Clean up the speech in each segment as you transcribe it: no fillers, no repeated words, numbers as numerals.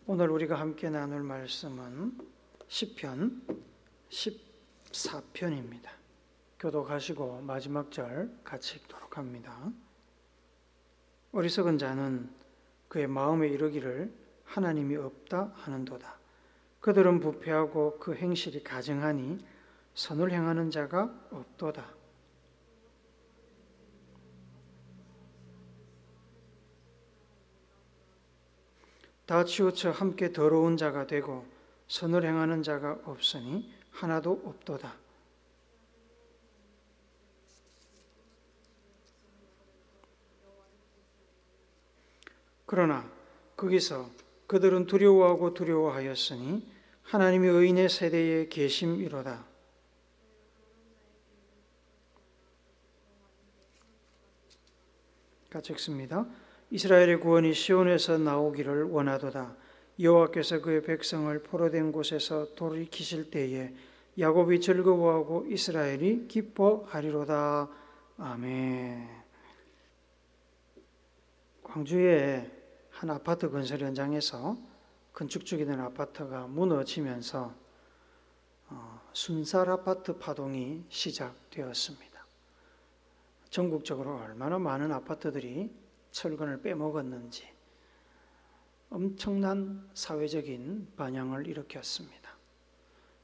오늘 우리가 함께 나눌 말씀은 시편 14편입니다. 교독하시고 마지막 절 같이 읽도록 합니다. 어리석은 자는 그의 마음에 이르기를 하나님이 없다 하는도다. 그들은 부패하고 그 행실이 가증하니 선을 행하는 자가 없도다. 다 치우쳐 함께 더러운 자가 되고 선을 행하는 자가 없으니 하나도 없도다. 그러나 거기서 그들은 두려워하고 두려워하였으니 하나님이 의인의 세대에 계심이로다. 같이 읽습니다. 이스라엘의 구원이 시온에서 나오기를 원하도다. 여호와께서 그의 백성을 포로된 곳에서 돌이키실 때에 야곱이 즐거워하고 이스라엘이 기뻐하리로다. 아멘. 광주의 한 아파트 건설 현장에서 건축 중이던 아파트가 무너지면서 순살 아파트 파동이 시작되었습니다. 전국적으로 얼마나 많은 아파트들이 철근을 빼먹었는지 엄청난 사회적인 반향을 일으켰습니다.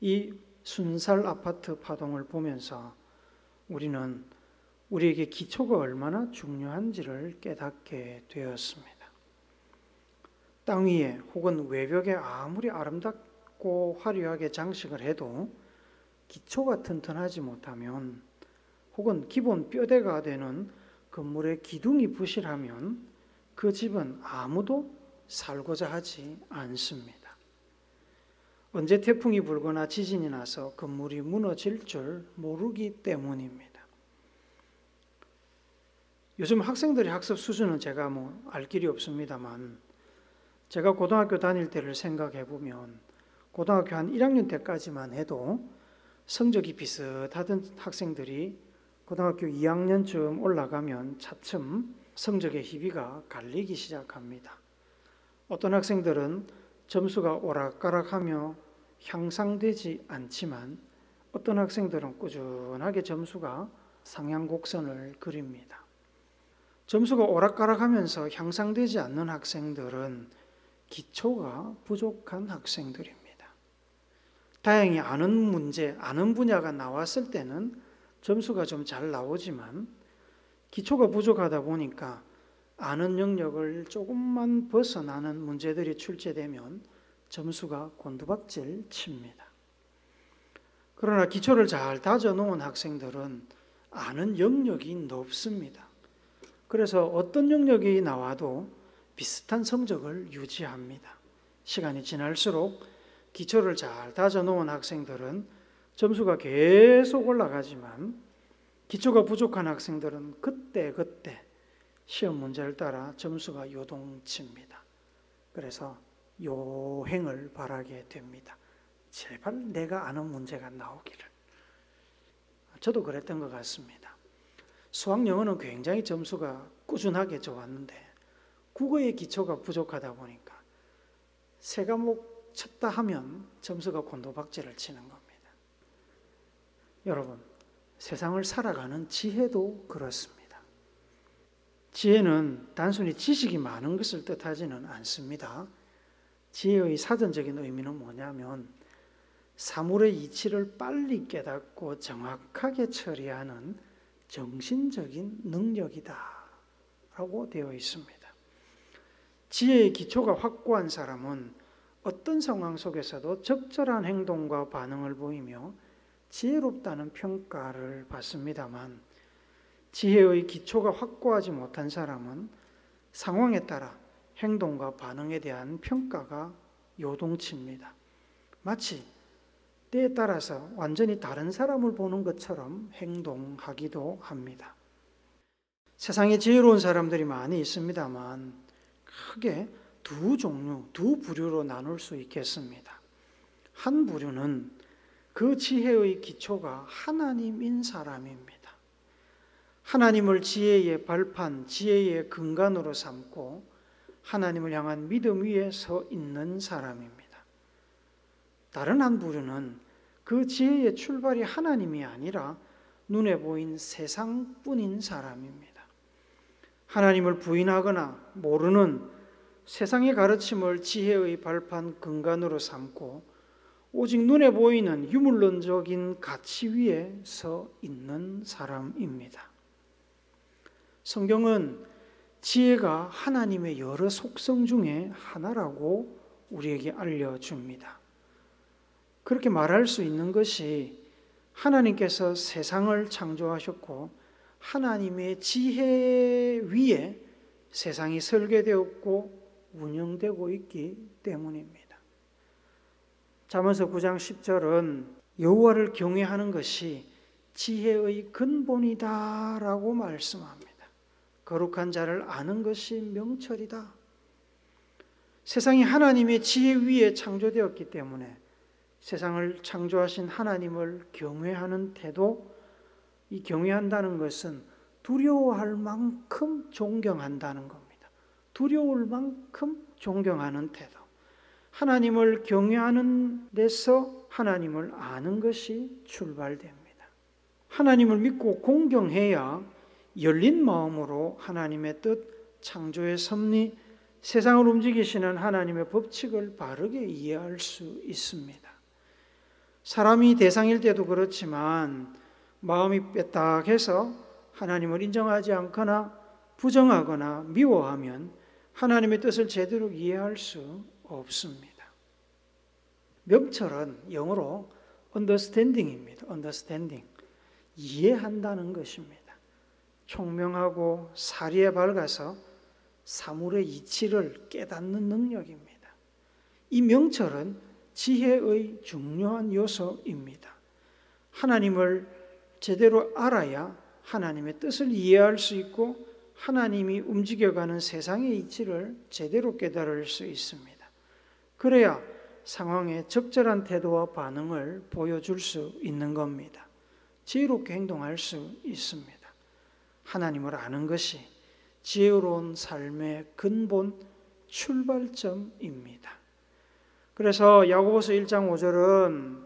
이 순살 아파트 파동을 보면서 우리는 우리에게 기초가 얼마나 중요한지를 깨닫게 되었습니다. 땅 위에 혹은 외벽에 아무리 아름답고 화려하게 장식을 해도 기초가 튼튼하지 못하면 혹은 기본 뼈대가 되는 건물의 기둥이 부실하면 그 집은 아무도 살고자 하지 않습니다. 언제 태풍이 불거나 지진이 나서 건물이 무너질 줄 모르기 때문입니다. 요즘 학생들의 학습 수준은 제가 알 길이 없습니다만 제가 고등학교 다닐 때를 생각해 보면 고등학교 한 1학년 때까지만 해도 성적이 비슷하던 학생들이 고등학교 2학년쯤 올라가면 차츰 성적의 희비가 갈리기 시작합니다. 어떤 학생들은 점수가 오락가락하며 향상되지 않지만 어떤 학생들은 꾸준하게 점수가 상향 곡선을 그립니다. 점수가 오락가락하면서 향상되지 않는 학생들은 기초가 부족한 학생들입니다. 다행히 아는 문제, 아는 분야가 나왔을 때는 점수가 좀 잘 나오지만 기초가 부족하다 보니까 아는 영역을 조금만 벗어나는 문제들이 출제되면 점수가 곤두박질 칩니다. 그러나 기초를 잘 다져놓은 학생들은 아는 영역이 높습니다. 그래서 어떤 영역이 나와도 비슷한 성적을 유지합니다. 시간이 지날수록 기초를 잘 다져놓은 학생들은 점수가 계속 올라가지만 기초가 부족한 학생들은 그때 시험 문제를 따라 점수가 요동칩니다. 그래서 요행을 바라게 됩니다. 제발 내가 아는 문제가 나오기를. 저도 그랬던 것 같습니다. 수학 영어는 굉장히 점수가 꾸준하게 좋았는데 국어의 기초가 부족하다 보니까 세 과목 쳤다 하면 점수가 곤두박질을 치는 겁니다. 여러분, 세상을 살아가는 지혜도 그렇습니다. 지혜는 단순히 지식이 많은 것을 뜻하지는 않습니다. 지혜의 사전적인 의미는 뭐냐면 사물의 이치를 빨리 깨닫고 정확하게 처리하는 정신적인 능력이다 라고 되어 있습니다. 지혜의 기초가 확고한 사람은 어떤 상황 속에서도 적절한 행동과 반응을 보이며 지혜롭다는 평가를 받습니다만 지혜의 기초가 확고하지 못한 사람은 상황에 따라 행동과 반응에 대한 평가가 요동칩니다. 마치 때에 따라서 완전히 다른 사람을 보는 것처럼 행동하기도 합니다. 세상에 지혜로운 사람들이 많이 있습니다만 크게 두 종류, 두 부류로 나눌 수 있겠습니다. 한 부류는 그 지혜의 기초가 하나님인 사람입니다. 하나님을 지혜의 발판, 지혜의 근간으로 삼고 하나님을 향한 믿음 위에 서 있는 사람입니다. 다른 한 부류는 그 지혜의 출발이 하나님이 아니라 눈에 보인 세상뿐인 사람입니다. 하나님을 부인하거나 모르는 세상의 가르침을 지혜의 발판 근간으로 삼고 오직 눈에 보이는 유물론적인 가치 위에 서 있는 사람입니다. 성경은 지혜가 하나님의 여러 속성 중에 하나라고 우리에게 알려줍니다. 그렇게 말할 수 있는 것이 하나님께서 세상을 창조하셨고 하나님의 지혜 위에 세상이 설계되었고 운영되고 있기 때문입니다. 잠언서 9장 10절은 여호와를 경외하는 것이 지혜의 근본이다라고 말씀합니다. 거룩한 자를 아는 것이 명철이다. 세상이 하나님의 지혜 위에 창조되었기 때문에 세상을 창조하신 하나님을 경외하는 태도, 이 경외한다는 것은 두려워할 만큼 존경한다는 겁니다. 두려울 만큼 존경하는 태도. 하나님을 경외하는 데서 하나님을 아는 것이 출발됩니다. 하나님을 믿고 공경해야 열린 마음으로 하나님의 뜻, 창조의 섭리, 세상을 움직이시는 하나님의 법칙을 바르게 이해할 수 있습니다. 사람이 대상일 때도 그렇지만 마음이 빼딱해서 하나님을 인정하지 않거나 부정하거나 미워하면 하나님의 뜻을 제대로 이해할 수 없습니다. 명철은 영어로 understanding입니다. understanding. 이해한다는 것입니다. 총명하고 사리에 밝아서 사물의 이치를 깨닫는 능력입니다. 이 명철은 지혜의 중요한 요소입니다. 하나님을 제대로 알아야 하나님의 뜻을 이해할 수 있고 하나님이 움직여가는 세상의 이치를 제대로 깨달을 수 있습니다. 그래야 상황에 적절한 태도와 반응을 보여줄 수 있는 겁니다. 지혜롭게 행동할 수 있습니다. 하나님을 아는 것이 지혜로운 삶의 근본 출발점입니다. 그래서 야고보서 1장 5절은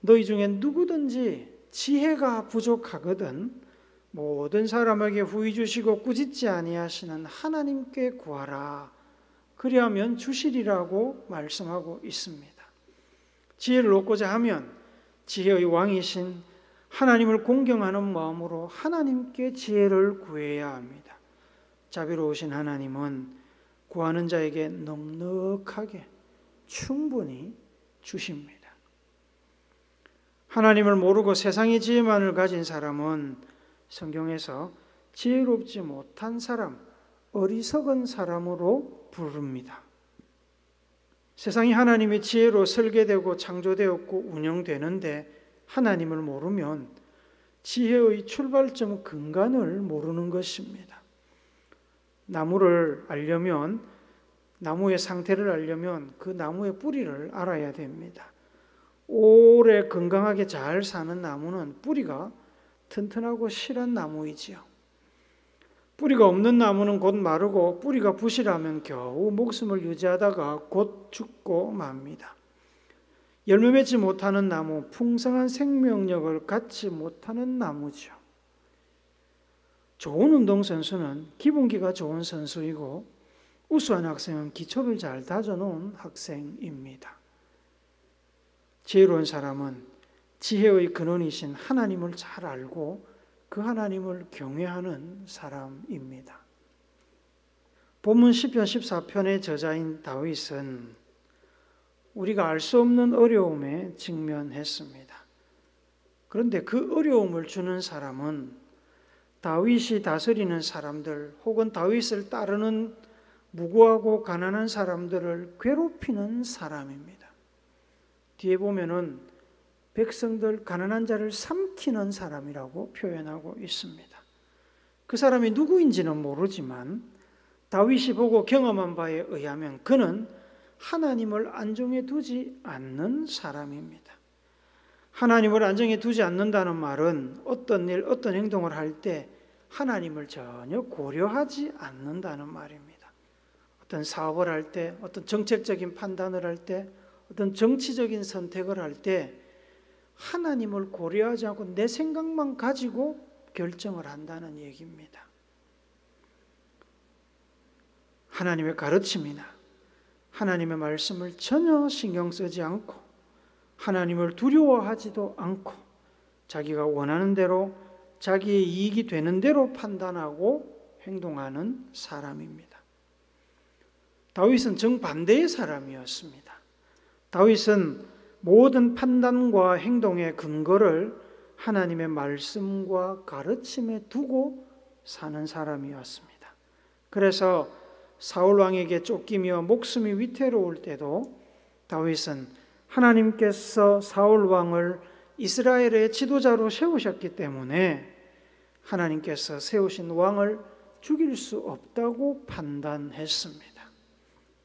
너희 중에 누구든지 지혜가 부족하거든 모든 사람에게 후히 주시고 꾸짖지 아니하시는 하나님께 구하라. 그리하면 주시리라고 말씀하고 있습니다. 지혜를 얻고자 하면 지혜의 왕이신 하나님을 공경하는 마음으로 하나님께 지혜를 구해야 합니다. 자비로우신 하나님은 구하는 자에게 넉넉하게 충분히 주십니다. 하나님을 모르고 세상의 지혜만을 가진 사람은 성경에서 지혜롭지 못한 사람, 어리석은 사람으로 부릅니다. 세상이 하나님의 지혜로 설계되고 창조되었고 운영되는데 하나님을 모르면 지혜의 출발점 근간을 모르는 것입니다. 나무를 알려면, 나무의 상태를 알려면 그 나무의 뿌리를 알아야 됩니다. 오래 건강하게 잘 사는 나무는 뿌리가 튼튼하고 실한 나무이지요. 뿌리가 없는 나무는 곧 마르고 뿌리가 부실하면 겨우 목숨을 유지하다가 곧 죽고 맙니다. 열매 맺지 못하는 나무, 풍성한 생명력을 갖지 못하는 나무죠. 좋은 운동선수는 기본기가 좋은 선수이고 우수한 학생은 기초를 잘 다져놓은 학생입니다. 지혜로운 사람은 지혜의 근원이신 하나님을 잘 알고 그 하나님을 경외하는 사람입니다. 본문 시편 14편의 저자인 다윗은 우리가 알 수 없는 어려움에 직면했습니다. 그런데 그 어려움을 주는 사람은 다윗이 다스리는 사람들 혹은 다윗을 따르는 무고하고 가난한 사람들을 괴롭히는 사람입니다. 뒤에 보면은 백성들 가난한 자를 삼키는 사람이라고 표현하고 있습니다. 그 사람이 누구인지는 모르지만 다윗이 보고 경험한 바에 의하면 그는 하나님을 안정해 두지 않는 사람입니다. 하나님을 안정해 두지 않는다는 말은 어떤 일, 어떤 행동을 할 때 하나님을 전혀 고려하지 않는다는 말입니다. 어떤 사업을 할 때, 어떤 정책적인 판단을 할 때, 어떤 정치적인 선택을 할 때 하나님을 고려하지 않고 내 생각만 가지고 결정을 한다는 얘기입니다. 하나님의 가르침이나 하나님의 말씀을 전혀 신경 쓰지 않고 하나님을 두려워하지도 않고 자기가 원하는 대로 자기의 이익이 되는 대로 판단하고 행동하는 사람입니다. 다윗은 정반대의 사람이었습니다. 다윗은 모든 판단과 행동의 근거를 하나님의 말씀과 가르침에 두고 사는 사람이었습니다. 그래서 사울 왕에게 쫓기며 목숨이 위태로울 때도 다윗은 하나님께서 사울 왕을 이스라엘의 지도자로 세우셨기 때문에 하나님께서 세우신 왕을 죽일 수 없다고 판단했습니다.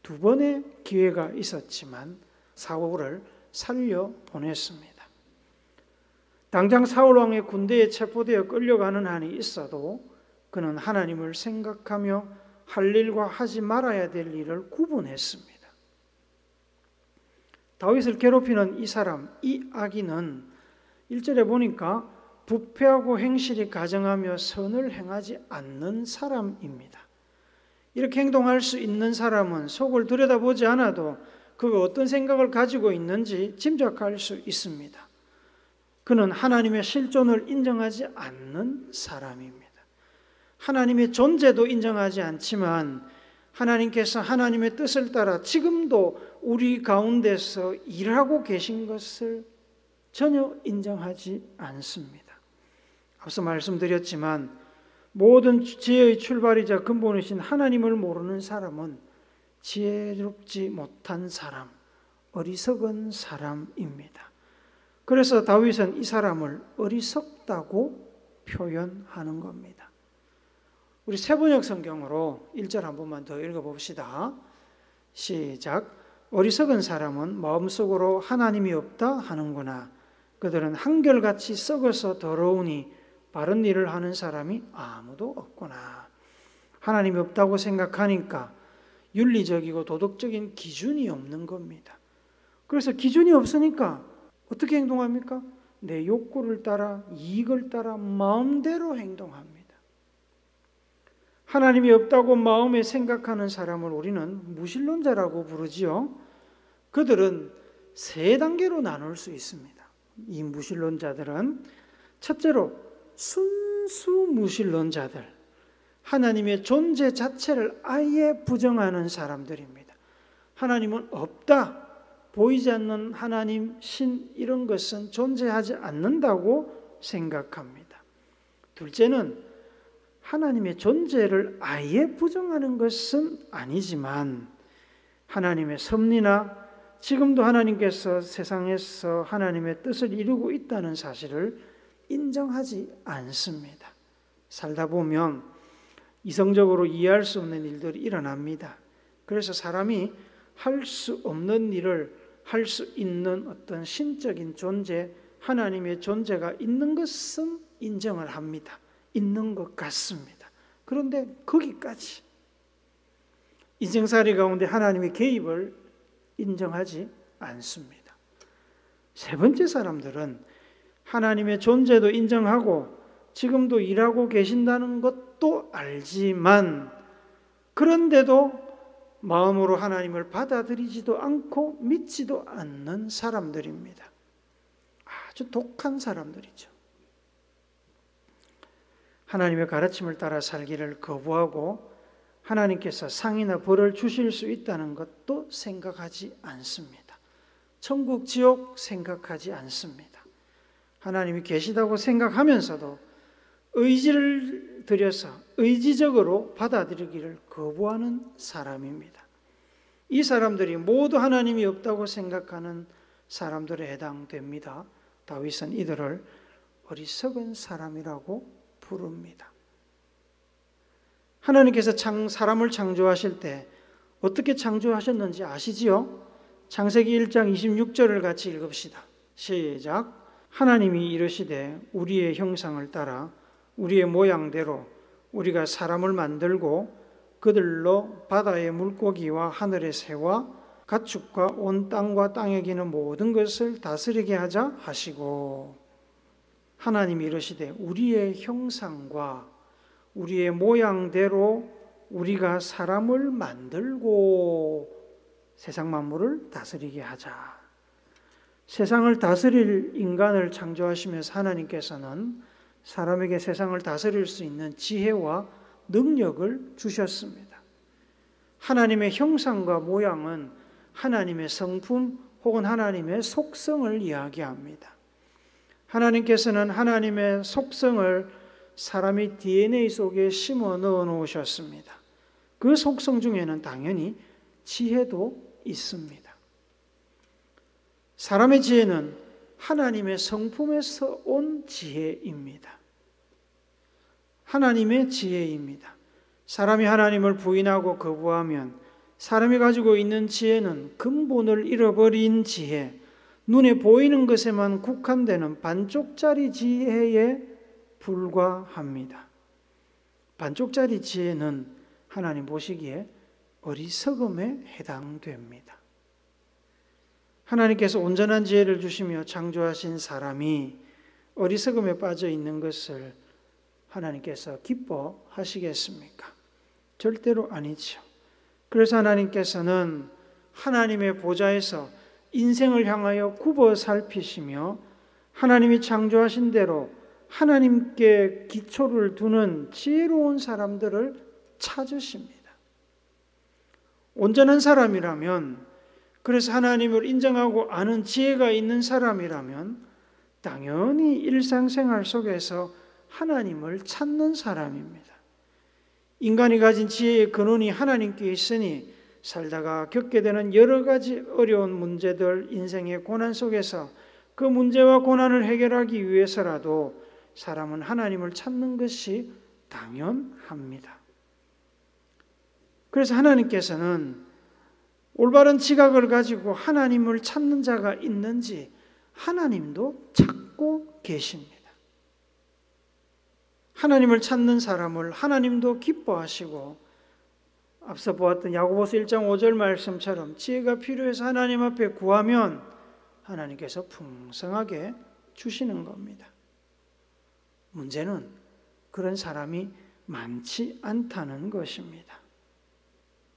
2번의 기회가 있었지만 사울을 살려 보냈습니다. 당장 사울 왕의 군대에 체포되어 끌려가는 한이 있어도 그는 하나님을 생각하며 할 일과 하지 말아야 될 일을 구분했습니다. 다윗을 괴롭히는 이 사람, 이 악인은 1절에 보니까 부패하고 행실이 가증하며 선을 행하지 않는 사람입니다. 이렇게 행동할 수 있는 사람은 속을 들여다보지 않아도 그가 어떤 생각을 가지고 있는지 짐작할 수 있습니다. 그는 하나님의 실존을 인정하지 않는 사람입니다. 하나님의 존재도 인정하지 않지만 하나님께서 하나님의 뜻을 따라 지금도 우리 가운데서 일하고 계신 것을 전혀 인정하지 않습니다. 앞서 말씀드렸지만 모든 지혜의 출발이자 근본이신 하나님을 모르는 사람은 지혜롭지 못한 사람, 어리석은 사람입니다. 그래서 다윗은 이 사람을 어리석다고 표현하는 겁니다. 우리 세번역 성경으로 1절 한 번만 더 읽어봅시다. 시작. 어리석은 사람은 마음속으로 하나님이 없다 하는구나. 그들은 한결같이 썩어서 더러우니 바른 일을 하는 사람이 아무도 없구나. 하나님이 없다고 생각하니까 윤리적이고 도덕적인 기준이 없는 겁니다. 그래서 기준이 없으니까 어떻게 행동합니까? 내 욕구를 따라, 이익을 따라 마음대로 행동합니다. 하나님이 없다고 마음에 생각하는 사람을 우리는 무신론자라고 부르지요. 그들은 3단계로 나눌 수 있습니다. 이 무신론자들은 첫째로 순수 무신론자들, 하나님의 존재 자체를 아예 부정하는 사람들입니다. 하나님은 없다, 보이지 않는 하나님, 신 이런 것은 존재하지 않는다고 생각합니다. 둘째는 하나님의 존재를 아예 부정하는 것은 아니지만 하나님의 섭리나 지금도 하나님께서 세상에서 하나님의 뜻을 이루고 있다는 사실을 인정하지 않습니다. 살다 보면 이성적으로 이해할 수 없는 일들이 일어납니다. 그래서 사람이 할 수 없는 일을 할 수 있는 어떤 신적인 존재, 하나님의 존재가 있는 것은 인정을 합니다. 있는 것 같습니다. 그런데 거기까지 인생살이 가운데 하나님의 개입을 인정하지 않습니다. 3번째 사람들은 하나님의 존재도 인정하고 지금도 일하고 계신다는 것도 알지만 그런데도 마음으로 하나님을 받아들이지도 않고 믿지도 않는 사람들입니다. 아주 독한 사람들이죠. 하나님의 가르침을 따라 살기를 거부하고 하나님께서 상이나 벌을 주실 수 있다는 것도 생각하지 않습니다. 천국, 지옥 생각하지 않습니다. 하나님이 계시다고 생각하면서도 의지를 들여서 의지적으로 받아들이기를 거부하는 사람입니다. 이 사람들이 모두 하나님이 없다고 생각하는 사람들에 해당됩니다. 다윗은 이들을 어리석은 사람이라고 부릅니다. 하나님께서 사람을 창조하실 때 어떻게 창조하셨는지 아시지요? 창세기 1장 26절을 같이 읽읍시다. 시작. 하나님이 이르시되 우리의 형상을 따라 우리의 모양대로 우리가 사람을 만들고 그들로 바다의 물고기와 하늘의 새와 가축과 온 땅과 땅에 기는 모든 것을 다스리게 하자 하시고, 하나님이 이르시되 우리의 형상과 우리의 모양대로 우리가 사람을 만들고 세상 만물을 다스리게 하자. 세상을 다스릴 인간을 창조하시면서 하나님께서는 사람에게 세상을 다스릴 수 있는 지혜와 능력을 주셨습니다. 하나님의 형상과 모양은 하나님의 성품 혹은 하나님의 속성을 이야기합니다. 하나님께서는 하나님의 속성을 사람의 DNA 속에 심어 넣어 놓으셨습니다. 그 속성 중에는 당연히 지혜도 있습니다. 사람의 지혜는 하나님의 성품에서 온 지혜입니다. 하나님의 지혜입니다. 사람이 하나님을 부인하고 거부하면 사람이 가지고 있는 지혜는 근본을 잃어버린 지혜, 눈에 보이는 것에만 국한되는 반쪽짜리 지혜에 불과합니다. 반쪽짜리 지혜는 하나님 보시기에 어리석음에 해당됩니다. 하나님께서 온전한 지혜를 주시며 창조하신 사람이 어리석음에 빠져 있는 것을 하나님께서 기뻐하시겠습니까? 절대로 아니죠. 그래서 하나님께서는 하나님의 보좌에서 인생을 향하여 굽어 살피시며 하나님이 창조하신 대로 하나님께 기초를 두는 지혜로운 사람들을 찾으십니다. 온전한 사람이라면, 그래서 하나님을 인정하고 아는 지혜가 있는 사람이라면 당연히 일상생활 속에서 하나님을 찾는 사람입니다. 인간이 가진 지혜의 근원이 하나님께 있으니 살다가 겪게 되는 여러 가지 어려운 문제들, 인생의 고난 속에서 그 문제와 고난을 해결하기 위해서라도 사람은 하나님을 찾는 것이 당연합니다. 그래서 하나님께서는 올바른 지각을 가지고 하나님을 찾는 자가 있는지 하나님도 찾고 계십니다. 하나님을 찾는 사람을 하나님도 기뻐하시고, 앞서 보았던 야고보서 1장 5절 말씀처럼 지혜가 필요해서 하나님 앞에 구하면 하나님께서 풍성하게 주시는 겁니다. 문제는 그런 사람이 많지 않다는 것입니다.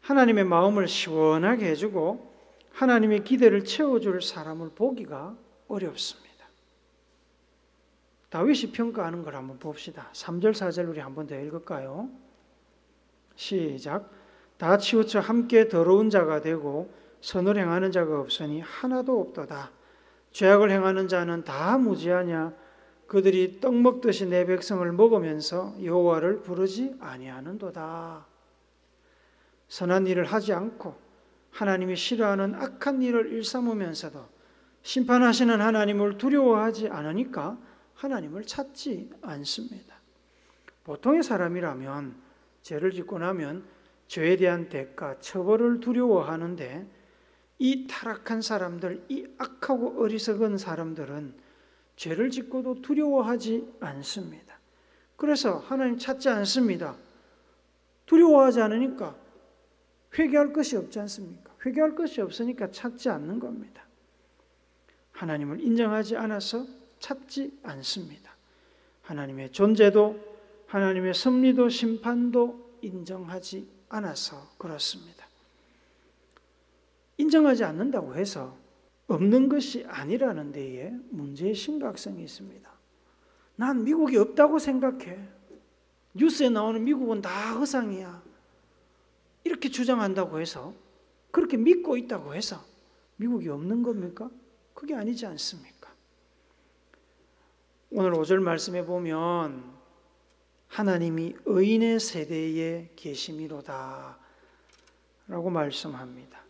하나님의 마음을 시원하게 해주고 하나님의 기대를 채워줄 사람을 보기가 어렵습니다. 다윗이 평가하는 걸 한번 봅시다. 3절 4절 우리 한번 더 읽을까요? 시작. 다 치우쳐 함께 더러운 자가 되고 선을 행하는 자가 없으니 하나도 없도다. 죄악을 행하는 자는 다 무지하냐. 그들이 떡 먹듯이 내 백성을 먹으면서 여호와를 부르지 아니하는도다. 선한 일을 하지 않고 하나님이 싫어하는 악한 일을 일삼으면서도 심판하시는 하나님을 두려워하지 않으니까 하나님을 찾지 않습니다. 보통의 사람이라면 죄를 짓고 나면 죄에 대한 대가, 처벌을 두려워하는데 이 타락한 사람들, 이 악하고 어리석은 사람들은 죄를 짓고도 두려워하지 않습니다. 그래서 하나님 찾지 않습니다. 두려워하지 않으니까 회개할 것이 없지 않습니까? 회개할 것이 없으니까 찾지 않는 겁니다. 하나님을 인정하지 않아서 찾지 않습니다. 하나님의 존재도 하나님의 섭리도 심판도 인정하지 않아서 그렇습니다. 인정하지 않는다고 해서 없는 것이 아니라는 데에 문제의 심각성이 있습니다. 난 미국이 없다고 생각해. 뉴스에 나오는 미국은 다 허상이야. 이렇게 주장한다고 해서, 그렇게 믿고 있다고 해서 미국이 없는 겁니까? 그게 아니지 않습니까? 오늘 5절 말씀에 보면 하나님이 의인의 세대에 계심이로다 라고 말씀합니다.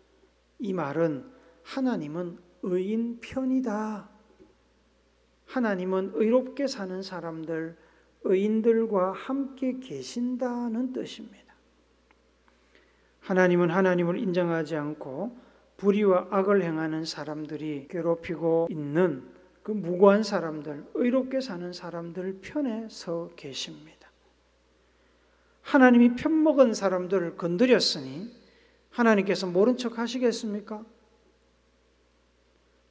이 말은 하나님은 의인 편이다. 하나님은 의롭게 사는 사람들, 의인들과 함께 계신다는 뜻입니다. 하나님은 하나님을 인정하지 않고 불의와 악을 행하는 사람들이 괴롭히고 있는 그 무고한 사람들, 의롭게 사는 사람들 편에 서 계십니다. 하나님이 편먹은 사람들을 건드렸으니 하나님께서 모른 척 하시겠습니까?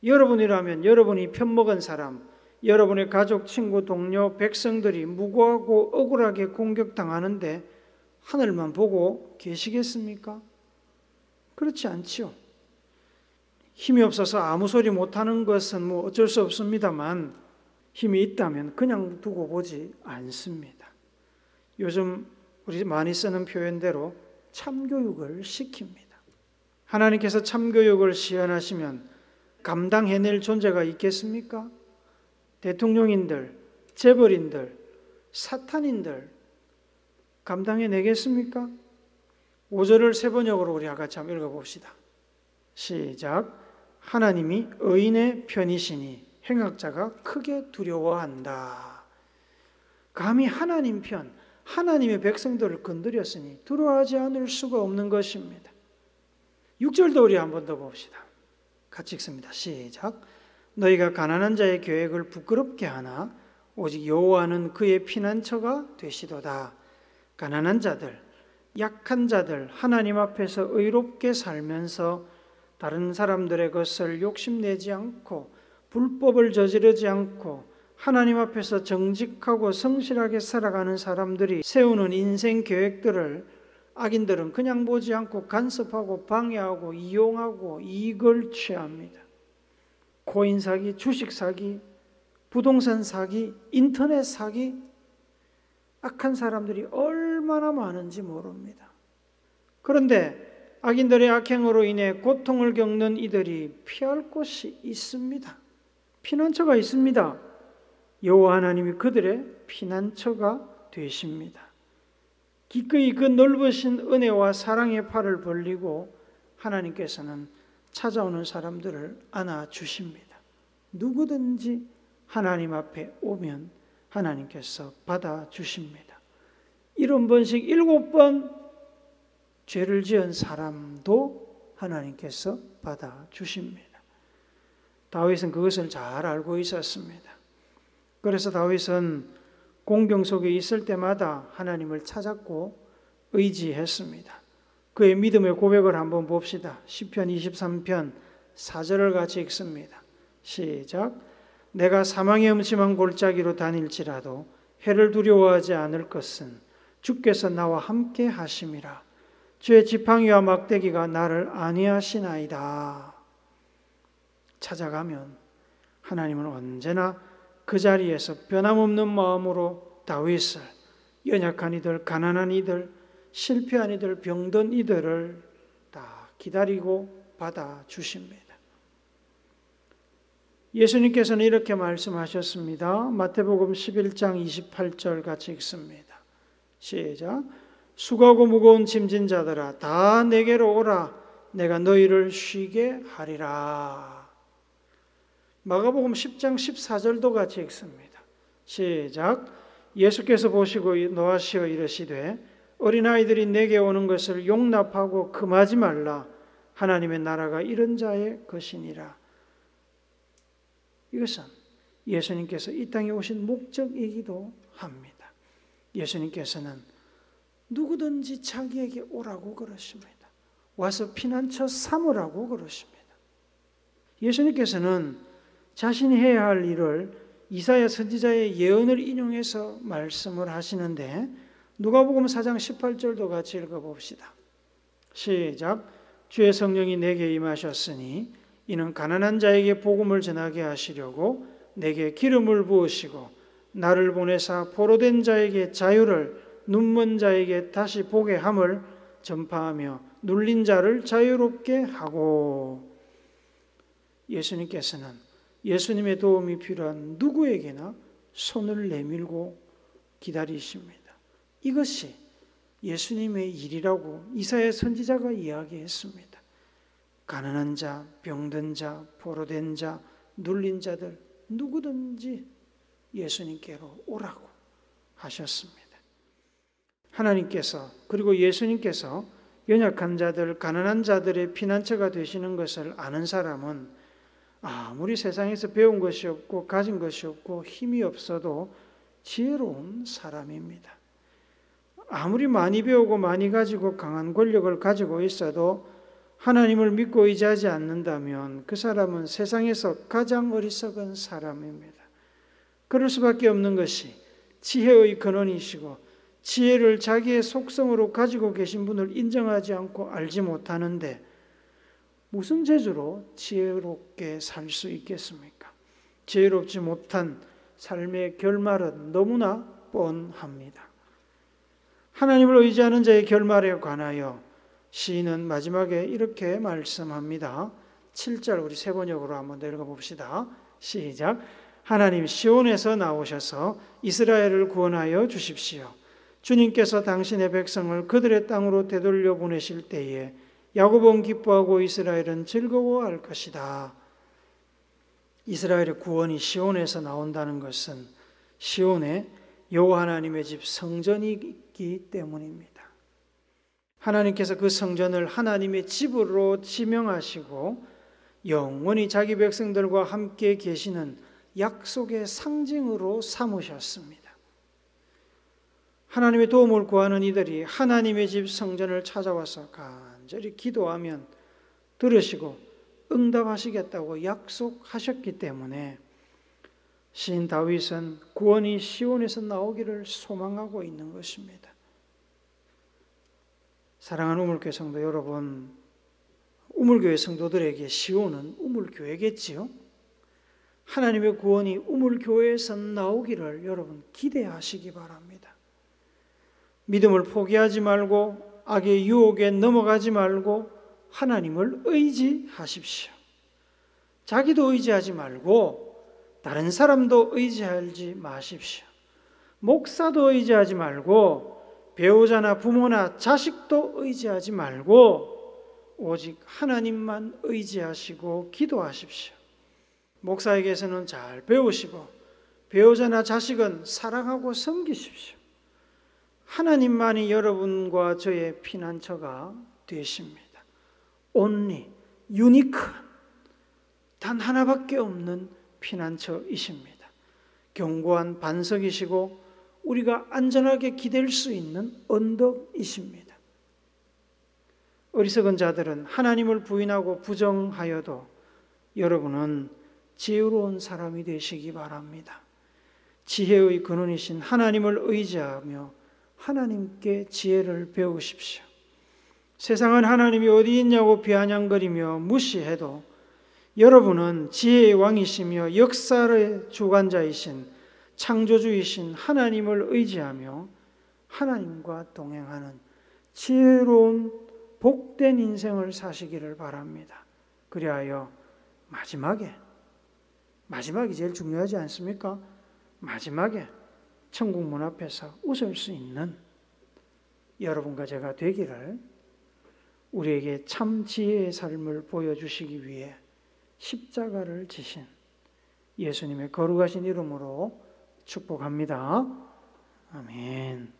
여러분이라면 여러분이 편먹은 사람, 여러분의 가족, 친구, 동료, 백성들이 무고하고 억울하게 공격당하는데 하늘만 보고 계시겠습니까? 그렇지 않지요. 힘이 없어서 아무 소리 못하는 것은 어쩔 수 없습니다만 힘이 있다면 그냥 두고 보지 않습니다. 요즘 우리 많이 쓰는 표현대로 참교육을 시킵니다. 하나님께서 참교육을 시연하시면 감당해낼 존재가 있겠습니까? 대통령인들, 재벌인들, 사탄인들 감당해내겠습니까? 5절을 세번역으로 우리 같이 한번 읽어봅시다. 시작. 하나님이 의인의 편이시니 행악자가 크게 두려워한다. 감히 하나님 편, 하나님의 백성들을 건드렸으니 두려워하지 않을 수가 없는 것입니다. 6절도 우리 한 번 더 봅시다. 같이 읽습니다. 시작. 너희가 가난한 자의 계획을 부끄럽게 하나 오직 여호와는 그의 피난처가 되시도다. 가난한 자들, 약한 자들 하나님 앞에서 의롭게 살면서 다른 사람들의 것을 욕심내지 않고 불법을 저지르지 않고 하나님 앞에서 정직하고 성실하게 살아가는 사람들이 세우는 인생 계획들을 악인들은 그냥 보지 않고 간섭하고 방해하고 이용하고 이익을 취합니다. 코인 사기, 주식 사기, 부동산 사기, 인터넷 사기, 악한 사람들이 얼마나 많은지 모릅니다. 그런데 악인들의 악행으로 인해 고통을 겪는 이들이 피할 곳이 있습니다. 피난처가 있습니다. 여호와 하나님이 그들의 피난처가 되십니다. 기꺼이 그 넓으신 은혜와 사랑의 팔을 벌리고 하나님께서는 찾아오는 사람들을 안아주십니다. 누구든지 하나님 앞에 오면 하나님께서 받아주십니다. 70번씩 7번 죄를 지은 사람도 하나님께서 받아주십니다. 다윗은 그것을 잘 알고 있었습니다. 그래서 다윗은 공경 속에 있을 때마다 하나님을 찾았고 의지했습니다. 그의 믿음의 고백을 한번 봅시다. 시편 23편 4절을 같이 읽습니다. 시작. 내가 사망의 음침한 골짜기로 다닐지라도 해를 두려워하지 않을 것은 주께서 나와 함께 하심이라. 주의 지팡이와 막대기가 나를 안위하시나이다. 찾아가면 하나님은 언제나 그 자리에서 변함없는 마음으로 다윗을, 연약한 이들, 가난한 이들, 실패한 이들, 병든 이들을 다 기다리고 받아주십니다. 예수님께서는 이렇게 말씀하셨습니다. 마태복음 11장 28절 같이 읽습니다. 시작. 수고하고 무거운 짐진 자들아 다 내게로 오라. 내가 너희를 쉬게 하리라. 마가복음 10장 14절도 같이 읽습니다. 시작. 예수께서 보시고 노하시어 이르시되 어린아이들이 내게 오는 것을 용납하고 금하지 말라. 하나님의 나라가 이런 자의 것이니라. 이것은 예수님께서 이 땅에 오신 목적이기도 합니다. 예수님께서는 누구든지 자기에게 오라고 그러십니다. 와서 피난처 삼으라고 그러십니다. 예수님께서는 자신이 해야 할 일을 이사야 선지자의 예언을 인용해서 말씀을 하시는데 누가복음 4장 18절도 같이 읽어봅시다. 시작. 주의 성령이 내게 임하셨으니 이는 가난한 자에게 복음을 전하게 하시려고 내게 기름을 부으시고 나를 보내사 포로된 자에게 자유를 눈먼 자에게 다시 보게 함을 전파하며 눌린 자를 자유롭게 하고. 예수님께서는 예수님의 도움이 필요한 누구에게나 손을 내밀고 기다리십니다. 이것이 예수님의 일이라고 이사야 선지자가 이야기했습니다. 가난한 자, 병든 자, 포로된 자, 눌린 자들 누구든지 예수님께로 오라고 하셨습니다. 하나님께서 그리고 예수님께서 연약한 자들, 가난한 자들의 피난처가 되시는 것을 아는 사람은 아무리 세상에서 배운 것이 없고 가진 것이 없고 힘이 없어도 지혜로운 사람입니다. 아무리 많이 배우고 많이 가지고 강한 권력을 가지고 있어도 하나님을 믿고 의지하지 않는다면 그 사람은 세상에서 가장 어리석은 사람입니다. 그럴 수밖에 없는 것이 지혜의 근원이시고 지혜를 자기의 속성으로 가지고 계신 분을 인정하지 않고 알지 못하는데 무슨 재주로 지혜롭게 살 수 있겠습니까? 지혜롭지 못한 삶의 결말은 너무나 뻔합니다. 하나님을 의지하는 자의 결말에 관하여 시인은 마지막에 이렇게 말씀합니다. 7절 우리 세 번역으로 한번 읽어봅시다. 시작. 하나님 시온에서 나오셔서 이스라엘을 구원하여 주십시오. 주님께서 당신의 백성을 그들의 땅으로 되돌려 보내실 때에 야곱은 기뻐하고 이스라엘은 즐거워할 것이다. 이스라엘의 구원이 시온에서 나온다는 것은 시온에 여호와 하나님의 집 성전이 있기 때문입니다. 하나님께서 그 성전을 하나님의 집으로 지명하시고 영원히 자기 백성들과 함께 계시는 약속의 상징으로 삼으셨습니다. 하나님의 도움을 구하는 이들이 하나님의 집 성전을 찾아와서 간절히 기도하면 들으시고 응답하시겠다고 약속하셨기 때문에 시인 다윗은 구원이 시온에서 나오기를 소망하고 있는 것입니다. 사랑하는 우물교회 성도 여러분, 우물교회 성도들에게 시온은 우물교회겠지요? 하나님의 구원이 우물교회에서 나오기를 여러분 기대하시기 바랍니다. 믿음을 포기하지 말고 악의 유혹에 넘어가지 말고 하나님을 의지하십시오. 자기도 의지하지 말고 다른 사람도 의지하지 마십시오. 목사도 의지하지 말고 배우자나 부모나 자식도 의지하지 말고 오직 하나님만 의지하시고 기도하십시오. 목사에게서는 잘 배우시고 배우자나 자식은 사랑하고 섬기십시오. 하나님만이 여러분과 저의 피난처가 되십니다. only, unique, 단 하나밖에 없는 피난처이십니다. 견고한 반석이시고 우리가 안전하게 기댈 수 있는 언덕이십니다. 어리석은 자들은 하나님을 부인하고 부정하여도 여러분은 지혜로운 사람이 되시기 바랍니다. 지혜의 근원이신 하나님을 의지하며 하나님께 지혜를 배우십시오. 세상은 하나님이 어디 있냐고 비아냥거리며 무시해도 여러분은 지혜의 왕이시며 역사의 주관자이신 창조주이신 하나님을 의지하며 하나님과 동행하는 지혜로운 복된 인생을 사시기를 바랍니다. 그리하여 마지막이 제일 중요하지 않습니까? 마지막에 천국 문 앞에서 웃을 수 있는 여러분과 제가 되기를 우리에게 참 지혜의 삶을 보여주시기 위해 십자가를 지신 예수님의 거룩하신 이름으로 축복합니다. 아멘.